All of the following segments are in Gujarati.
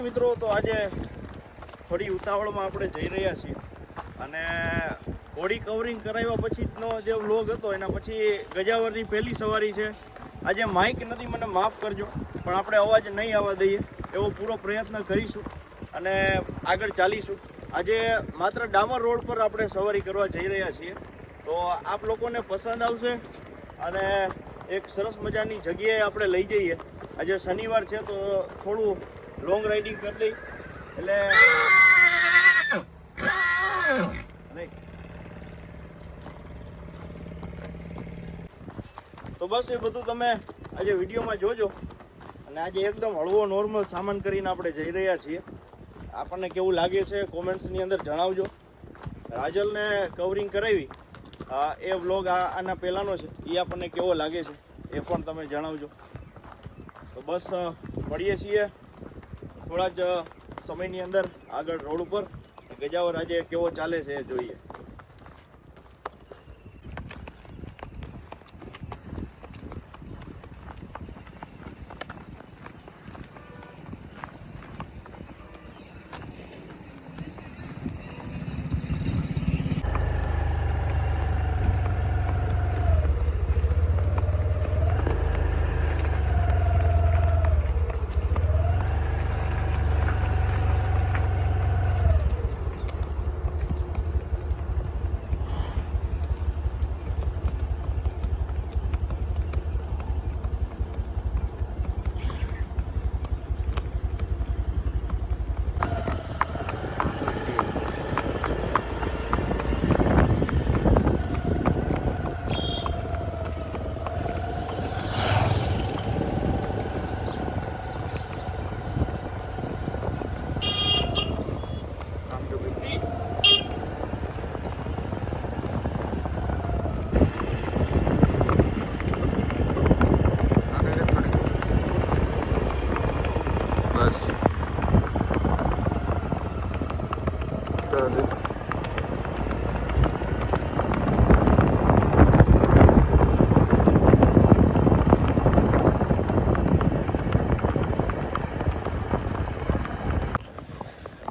મિત્રો, તો આજે થોડી ઉતાવળમાં આપણે જઈ રહ્યા છીએ અને ઘોડી કવરિંગ કરાવ્યા પછીનો જે વ્લોગ હતો એના પછી ગજાવરની પહેલી સવારી છે. આજે માઇક નથી, મને માફ કરજો, પણ આપણે અવાજ નહીં આવવા દઈએ એવો પૂરો પ્રયત્ન કરીશું અને આગળ ચાલીશું. આજે માત્ર ડામર રોડ પર આપણે સવારી કરવા જઈ રહ્યા છીએ, તો આપ લોકોને પસંદ આવશે અને એક સરસ મજાની જગ્યાએ આપણે લઈ જઈએ. આજે શનિવાર છે તો થોડું લોંગ રાઇડિંગ કરી દઈ એટલે તો બસ એ બધું તમે આજે વિડીયોમાં જોજો. અને આજે એકદમ હળવો નોર્મલ સામાન કરીને આપણે જઈ રહ્યા છીએ. આપણને કેવું લાગે છે કોમેન્ટ્સની અંદર જણાવજો. રાજલને કવરિંગ કરાવી એ વ્લોગ આના પહેલાંનો છે, એ આપણને કેવો લાગે છે એ પણ તમે જણાવજો. તો બસ મળીએ છીએ થોડા જ સમયની અંદર આગળ રોડ ઉપર. ગજાવર આજે કેવો ચાલે છે એ જોઈએ.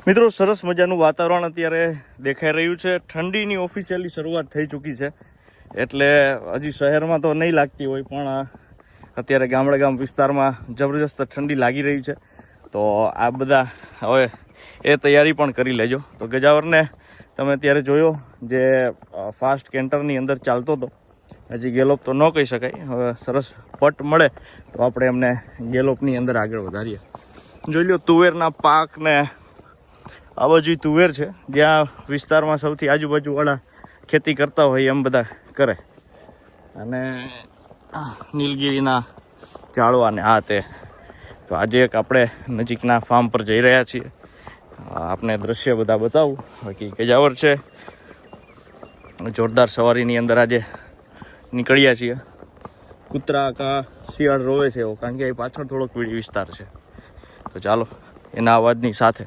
મિત્રો, સરસ મજાનું વાતાવરણ અત્યારે દેખાઈ રહ્યું છે. ઠંડીની ઓફિશિયલી શરૂઆત થઈ ચૂકી છે, એટલે હજી શહેરમાં તો નહીં લાગતી હોય, પણ અત્યારે ગામ વિસ્તારમાં જબરજસ્ત ઠંડી લાગી રહી છે. તો આ બધા હવે એ તૈયારી પણ કરી લેજો. તો ગજાવરને તમે અત્યારે જોયો જે ફાસ્ટ કેન્ટરની અંદર ચાલતો હતો, હજી ગેલોપ તો ન કહી શકાય. હવે સરસ પટ મળે તો આપણે એમને ગેલોપની અંદર આગળ વધારીએ. જોઈ લો તુવેરના પાકને આ બાજુ તુવેર છે, જ્યાં વિસ્તારમાં સૌથી આજુબાજુવાળા ખેતી કરતા હોય એમ બધા કરે. અને નીલગીરીના ઝાડવાને આ તે. તો આજે એક આપણે નજીકના ફાર્મ પર જઈ રહ્યા છીએ. આપણે દ્રશ્ય બધા બતાવું. બાકી ગજાવર છે, જોરદાર સવારીની અંદર આજે નીકળ્યા છીએ. કૂતરા કા શિયાળ રોવે છે એવો, કારણ કે એ પાછળ થોડોક વિસ્તાર છે. તો ચાલો એના અવાજની સાથે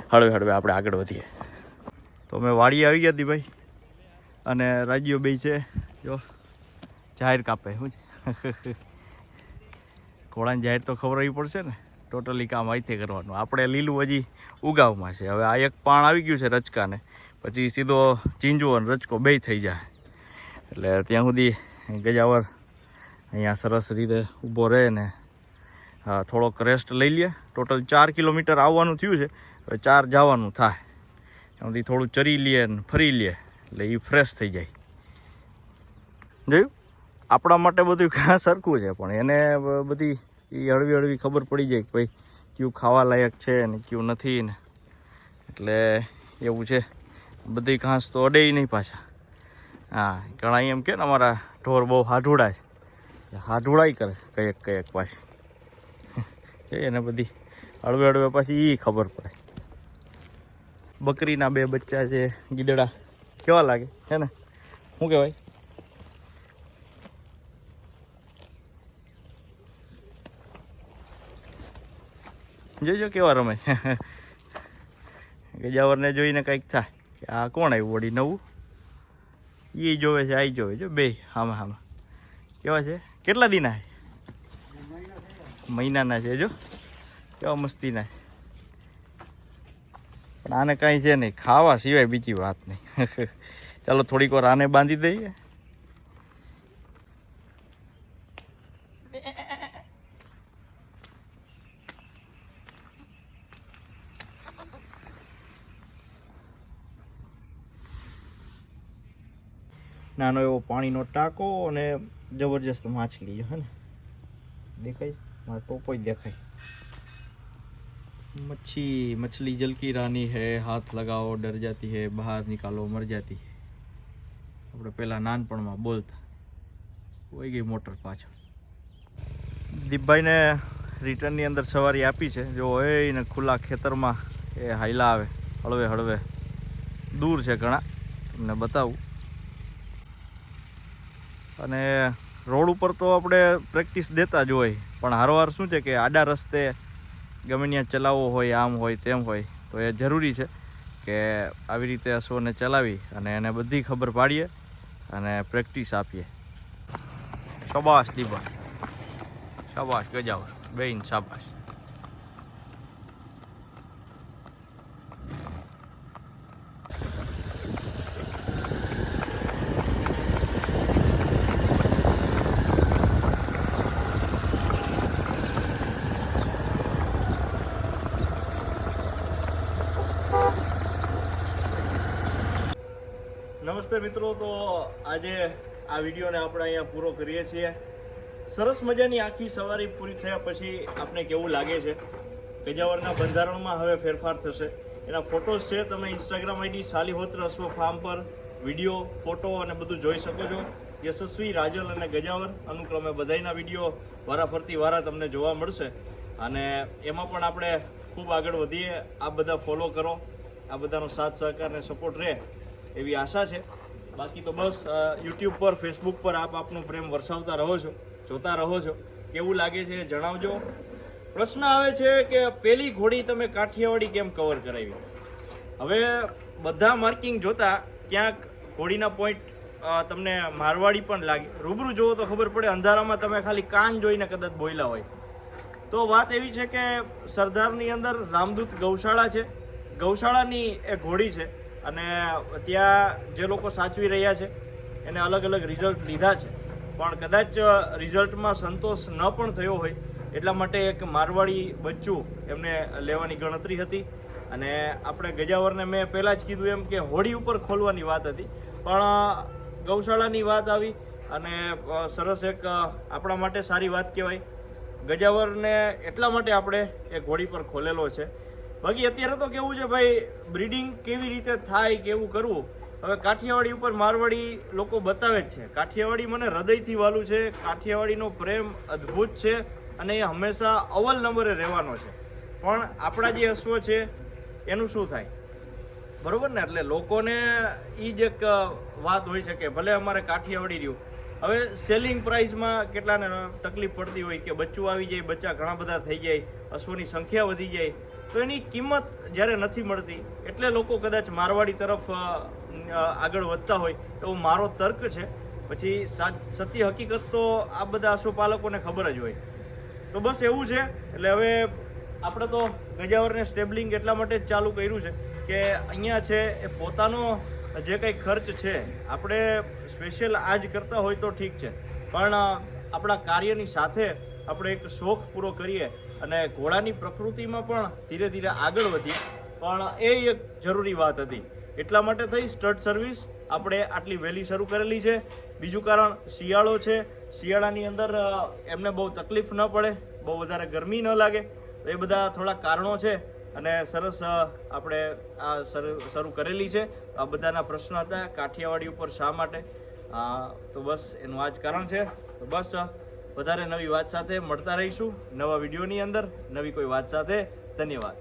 હળવે આપણે આગળ વધીએ. તો અમે વાડી આવી ગયા હતી ભાઈ, અને રાજ્યો બે છે જો જાહેર કાપે. શું છે ઘોડાને જાહેર તો ખબર પડશે ને. ટોટલી કામ અહીંથી કરવાનું. આપણે લીલું હજી ઉગાવમાં છે. હવે આ એક પાણ આવી ગયું છે રચકાને, પછી સીધો ચીંજવો અને રચકો બે થઈ જાય. એટલે ત્યાં સુધી ગજાવર અહીંયા સરસ રીતે ઊભો રહે ને થોડોક રેસ્ટ લઈ લે. ટોટલ 4 કિલોમીટર આવવાનું થયું છે, હવે 4 જવાનું થાય. એમાંથી થોડું ચરી લે ને ફરી લે એટલે એ ફ્રેશ થઈ જાય. જોયું, આપણા માટે બધું ઘણા સરખું છે, પણ એને બધી એ હળવી ખબર પડી જાય કે ભાઈ કયું ખાવા લાયક છે ને કયું નથી ને. એટલે એવું છે, બધી ઘાસ તો અડે નહીં પાછા. હા, ઘણા એમ કે ને અમારા ઢોર બહુ હાઢુડા છે, હાઢુડાઈ કરે કયેક પાછી. એને બધી હળવે પાછી એ ખબર પડે. બકરીના 2 બચ્ચા છે, ગીદડા કેવા લાગે છે ને, શું કહેવાય. જોઈજો કેવા રમે છે. ગજાવરને જોઈને કંઈક થાય કે આ કોણ આવ્યું વળી નવું. એ જોવે છે, આ જોવે જો બે હામાં કેવા છે. કેટલા દીના મહિનાના છે, જો કેવા મસ્તીના. પણ આને કાંઈ છે નહીં, ખાવા સિવાય બીજી વાત નહીં. ચાલો થોડીક વાર આને બાંધી દઈએ. નાનો એવો પાણીનો ટાંકો અને જબરજસ્ત માછલી હે ને, દેખાય મારો ટોપો દેખાય. मछली जल की रानी है, हाथ लगाओ डर जाती है, बहार निकालो मर जाती है. આપણે પહેલાં નાનપણમાં બોલતા. હોય ગઈ મોટર પાછળ. દીપભાઈને રિટર્નની અંદર સવારી આપી છે. જો હોય ને ખુલ્લા ખેતરમાં એ હાઈલા આવે હળવે હળવે, દૂર છે ઘણા, તમને બતાવું. અને રોડ ઉપર તો આપણે પ્રેક્ટિસ દેતા જ હોય, પણ હારવાર શું છે કે આડા રસ્તે ગમે ત્યાં ચલાવવો હોય, આમ હોય તેમ હોય, તો એ જરૂરી છે કે આવી રીતે અશ્વને ચલાવી અને એને બધી ખબર પાડીએ અને પ્રેક્ટિસ આપીએ. શાબાશ દીપા, શાબાશ ગજાવર, બેન શાબાશ. નમસ્તે મિત્રો, તો આજે આ વિડીયોને આપણે અહીંયા પૂરો કરીએ છીએ. સરસ મજાની આખી સવારી પૂરી થયા પછી આપણે કેવું લાગે છે. ગજાવરના બંધારણમાં હવે ફેરફાર થશે. એના ફોટોઝ છે, તમે ઇન્સ્ટાગ્રામ આઈડી શાલીહોત્ર અશ્વ ફાર્મ પર વિડીયો, ફોટો અને બધું જોઈ શકો છો. યશસ્વી, રાજલ અને ગજાવર અનુક્રમે બધાયના વિડીયો વારાફરતી વારા તમને જોવા મળશે. અને એમાં પણ આપણે ખૂબ આગળ વધીએ. આ બધા ફોલો કરો, આ બધાનો સાથ સહકાર અને સપોર્ટ રહે એવી આશા છે. બાકી તો બસ યુટ્યુબ પર, ફેસબુક પર આપ આપનો પ્રેમ વરસાવતા રહો છો, જોતા રહો છો. કેવું લાગે છે જણાવજો. પ્રશ્ન આવે છે કે પેલી ઘોડી તમે કાઠિયાવાડી કેમ કવર કરાવી? હવે બધા માર્કિંગ જોતા ક્યાંક ઘોડીના પોઈન્ટ તમને મારવાડી પણ લાગે. રૂબરૂ જોવો તો ખબર પડે. અંધારામાં તમે ખાલી કાન જોઈને કદાચ બોયલા હોય. તો વાત એવી છે કે સરદારની અંદર રામદૂત ગૌશાળા છે. ગૌશાળાની એ ઘોડી છે અને ત્યાં જે લોકો સાચવી રહ્યા છે એને અલગ અલગ રિઝલ્ટ લીધા છે, પણ કદાચ રિઝલ્ટમાં સંતોષ ન પણ થયો હોય એટલા માટે એક મારવાડી બચ્ચું એમને લેવાની ગણતરી હતી. અને આપણે ગજાવરને મેં પહેલાં જ કીધું એમ કે હોડી ઉપર ખોલવાની વાત હતી, પણ ગૌશાળાની વાત આવી અને સરસ એક આપણા માટે સારી વાત કહેવાય. ગજાવરને એટલા માટે આપણે એ ઘોડી પર ખોલેલો છે. બાકી અત્યારે તો કેવું છે ભાઈ, બ્રીડિંગ કેવી રીતે થાય, કેવું કરવું, હવે કાઠિયાવાડી ઉપર મારવાડી લોકો બતાવે જ છે. કાઠિયાવાડી મને હૃદયથી વાલું છે. કાઠિયાવાડીનો પ્રેમ અદ્ભુત છે અને એ હંમેશા અવ્વલ નંબરે રહેવાનો છે. પણ આપણા જે અશ્વ છે એનું શું થાય, બરોબર ને? એટલે લોકોને એ જ એક વાત હોય છે કે ભલે અમારે કાઠિયાવાડી રહ્યું, હવે સેલિંગ પ્રાઇસમાં કેટલાને તકલીફ પડતી હોય કે બચ્ચું આવી જાય, બચ્ચા ઘણા બધા થઈ જાય, અશ્વની સંખ્યા વધી જાય, તો એની કિંમત જ્યારે નથી મળતી એટલે લોકો કદાચ મારવાડી તરફ આગળ વધતા હોય એવો મારો તર્ક છે. પછી સત્ય હકીકત તો આ બધા અશ્વપાલકોને ખબર જ હોય. તો બસ એવું છે. એટલે હવે આપણે તો ગજાવરને સ્ટેબલિંગ એટલા માટે જ ચાલુ કર્યું છે કે અહીંયા છે એ પોતાનો જે કંઈ ખર્ચ છે આપણે સ્પેશિયલ આ જ કરતા હોય તો ઠીક છે, પણ આપણા કાર્યની સાથે આપણે એક શોખ પૂરો કરીએ અને ઘોડાની પ્રકૃતિમાં પણ ધીરે ધીરે આગળ વધીએ. પણ એ એક જરૂરી વાત હતી. એટલા માટે થઈ સ્ટડ સર્વિસ આપણે આટલી વહેલી શરૂ કરેલી છે. બીજું કારણ શિયાળો છે. શિયાળાની અંદર એમને બહુ તકલીફ ન પડે, બહુ વધારે ગરમી ન લાગે, તો એ બધા થોડા કારણો છે અને સરસ આપણે આ શરૂ કરેલી છે. આ બધાના પ્રશ્ન હતા કાઠિયાવાડી ઉપર શા માટે, તો બસ એનું આ જ કારણ છે. તો બસ વધારે નવી વાત સાથે મળતા રહીશું નવા વિડીયોની અંદર, નવી કોઈ વાત સાથે. ધન્યવાદ.